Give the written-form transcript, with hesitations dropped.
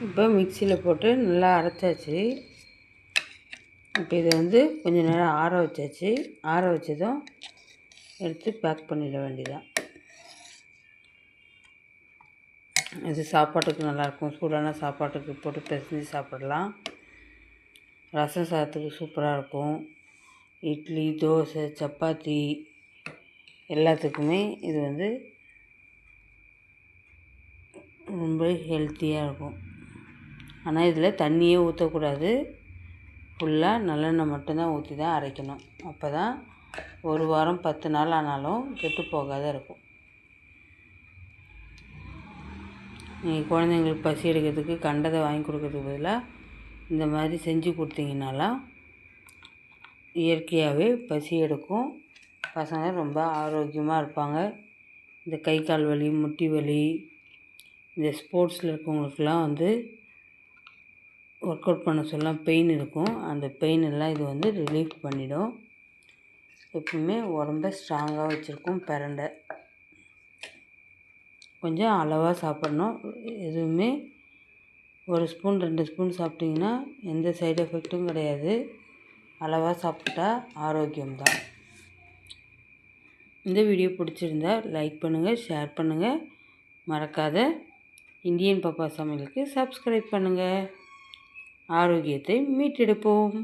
இப்போ மிக்சியில் போட்டு நல்லா அரைச்சாச்சு. இப்போ இதை கொஞ்சம் நேரம் ஆற வச்சாச்சு. ஆற வச்சதும் எடுத்து பேக் பண்ணிட வேண்டியதான். இது சாப்பாட்டுக்கு நல்லாயிருக்கும். சூடான சாப்பாட்டுக்கு போட்டு பிசைஞ்சு சாப்பிடலாம். ரசம் சாதத்துக்கு சூப்பராக இருக்கும். இட்லி, தோசை, சப்பாத்தி எல்லாத்துக்குமே இது ரொம்ப ஹெல்த்தியாக இருக்கும். ஆனால் இதில் தண்ணியே ஊற்றக்கூடாது. ஃபுல்லாக நல்லெண்ணெய் மட்டும்தான் ஊற்றி தான் அரைக்கணும். அப்போ தான் 1 வாரம் 10 நாள் ஆனாலும் கெட்டு போகாத இருக்கும். நீங்கள் குழந்தைங்களுக்கு பசி எடுக்கிறதுக்கு கண்டதை வாங்கி கொடுக்கறதுக்கு பதிலாக இந்த மாதிரி செஞ்சு கொடுத்தீங்கன்னாலாம் இயற்கையாகவே பசி எடுக்கும். பசங்க ரொம்ப ஆரோக்கியமாக இருப்பாங்க. இந்த கை கால் வலி, முட்டி வலி, இந்த ஸ்போர்ட்ஸில் இருக்கவங்களுக்கெல்லாம் ஒர்க் அவுட் பண்ண சொல்ல பெயின் இருக்கும். அந்த பெயின் எல்லாம் இது ரிலீஃப் பண்ணிடும். எப்பவுமே உடம்ப ஸ்ட்ராங்காக வச்சுருக்கும். பிரண்டை கொஞ்சம் அளவாக சாப்பிட்ணும். எதுவுமே 1 ஸ்பூன் 2 ஸ்பூன் சாப்பிட்டிங்கன்னா எந்த சைடு எஃபெக்ட்டும் கிடையாது. அளவாக சாப்பிட்டா ஆரோக்கியம்தான். இந்த வீடியோ பிடிச்சிருந்தா லைக் பண்ணுங்கள், ஷேர் பண்ணுங்கள். மறக்காத இந்தியன் பாப்பா சமையலுக்கு சப்ஸ்கிரைப் பண்ணுங்கள். ஆரோக்கியத்தை மீட்டெடுப்போம்.